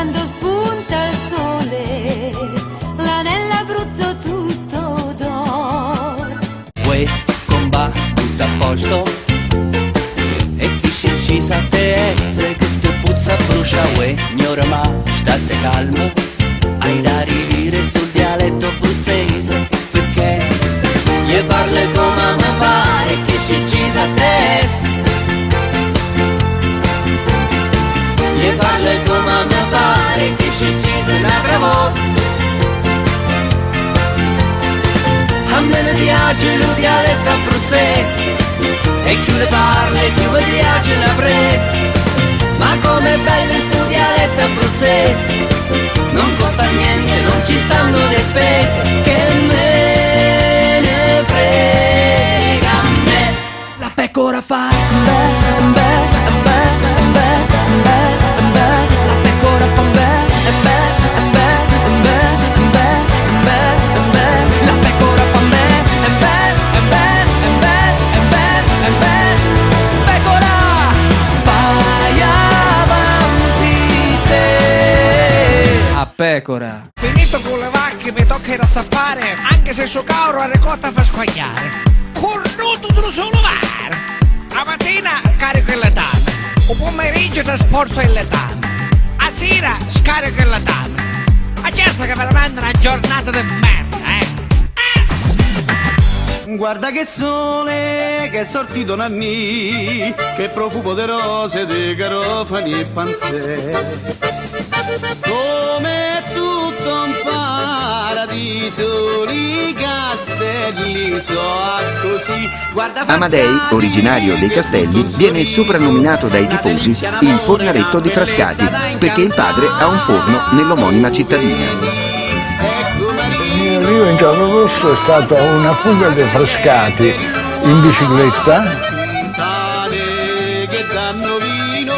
quando spunta il sole, là nell'Abruzzo tutto d'oro. Uè, comba, tutto a posto, e chi si incisa te essere che te puzza brucia. Uè, ignora ma state calmo, hai da ridire sul dialetto abruzzese, perché gli parle come mi pare che si incisa te essere. Gli parle come mi pare che si incisa un'altra volta. A me mi piace il dialetto abruzzese, e chi le parla e più mi piace una presa. Ma com'è bello sto dialetto abruzzese, non costa niente, non ci stanno le spese. Che me ne frega a me. La pecora fa beh, beh, beh, beh, beh, beh. La pecora fa beh, beh, beh, beh, beh, beh, beh. La pecora fa beh, beh, beh, beh, beh, beh. Pecora, vai avanti te. A pecora. Finito con le vacche mi tocca razzappare, anche se so cauro a ricotta fa squagliare. Cornuto dello solo mare. La mattina carico il letame, un pomeriggio trasporto il letame, a sera scarico il letame. Ma certo che veramente una giornata di merda, Guarda che sole che è sortito Nanni, che profumo di rose, di garofani e panzè. Come tutto un paradiso, i castelli sono così. Amadei, originario dei Castelli, viene soprannominato dai tifosi il fornaretto di Frascati, perché il padre ha un forno nell'omonima cittadina. Il mio arrivo in giallorosso è stata una fuga dei Frascati in bicicletta. Che danno vino,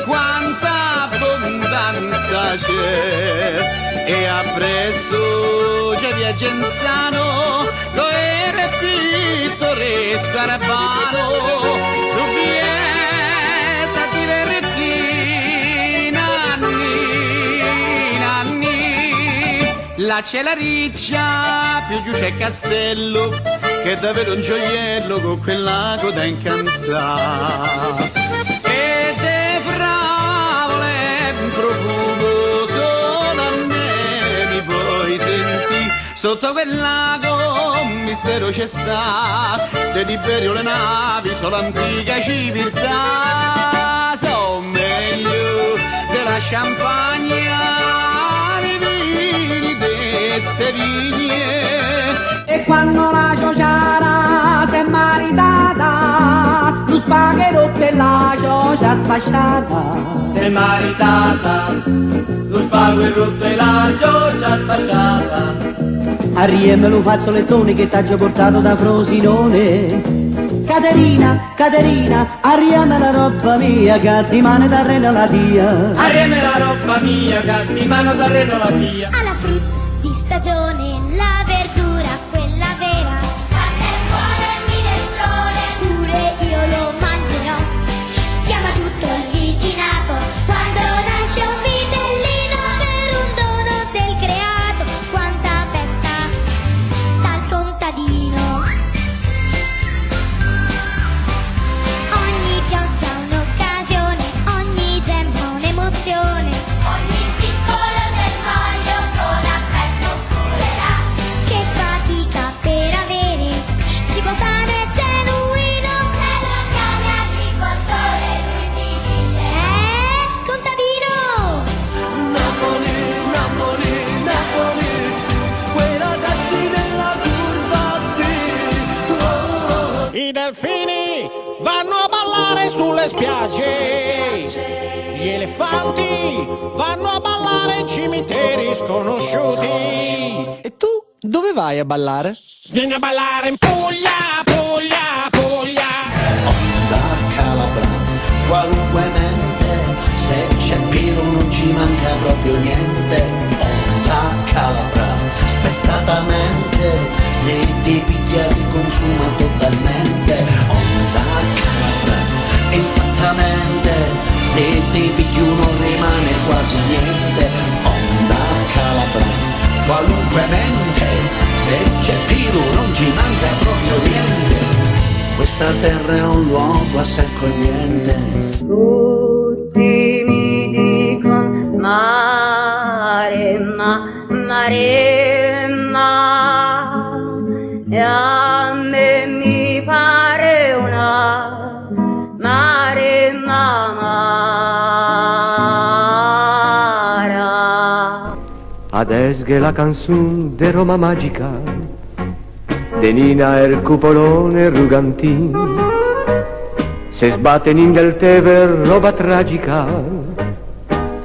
quanta abbondanza c'è, e appresso c'è via Genzano, lo era pittoresco arabano, su vieta di verrecchi, nanni, là c'è la riccia, più giù c'è Castello, che è davvero un gioiello con quel lago da incantare. E de fragole un profumo solo a me mi puoi sentire. Sotto quel lago un mistero c'è sta, te liberio le navi, solo antica civiltà. So meglio della champagna, i vini d'este vigne. E quando la ciociara s'è maritata, lo spaghetto e la ciocia sfasciata. S'è maritata, lo spaghetto e la ciocia sfasciata. Arrieme lo fazzolettone che t'ha già portato da Frosinone. Caterina, Caterina, arriame la roba mia, che ti mano da reno la via. Arriame la roba mia, che ti mano da reno la via. Alla frutta di stagione, la verdura, quella vera. Carne buona e minestrone, pure io lo mangerò. Chiama tutto il vicinato, quando nasce un vitellino, per un dono del creato. Quanta festa dal contadino. Ogni pioggia un'occasione, ogni gemma un'emozione. Ogni piccolo dettaglio con affetto curerà. Che fatica per avere cibo sano e genuino. Se lo chiami agricoltore lui ti dice contadino. Napoli, Napoli, Napoli, quei ragazzi della curva B. I delfini vanno a ballare sulle spiagge, gli elefanti vanno a ballare in cimiteri sconosciuti. E tu dove vai a ballare? Vieni a ballare in Puglia, Puglia, Puglia. Onda calabra, qualunque mente, se c'è pelo non ci manca proprio niente. Onda calabra, spessatamente, se ti piglia ti consuma totalmente. Onda calabra, infattamente, se ti picchi non rimane quasi niente. questa terra è un luogo assai accogliente. Tutti mi dicono Maremma, e a me mi pare una Maremma amara. Adesghe la canzun de Roma magica, de Nina el cupolone rugantin, se sbatten in del Tever roba tragica,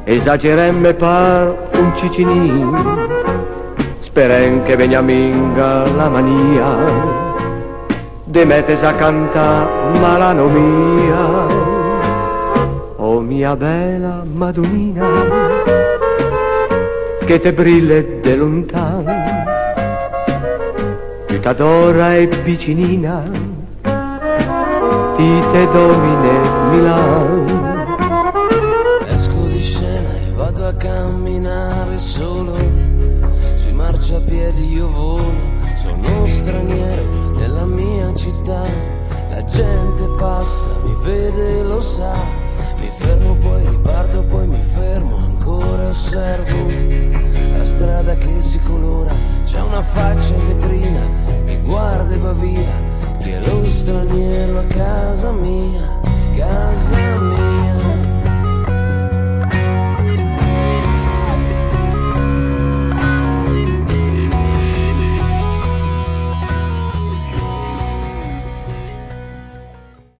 esageremme par un cicinin, speren che Beniaminga la mania, de metes a canta malanomia. Oh mia bella Madonnina, che te brille de lontan, tu t'adora e vicinina, ti te domine Milan. Esco di scena e vado a camminare solo, sui marciapiedi io volo, sono straniero nella mia città, la gente passa, mi vede e lo sa, mi fermo poi riparto, poi mi fermo ancora e osservo la strada che si colora, c'è una faccia in vetrina, mi guarda e va via, che è lo straniero a casa mia.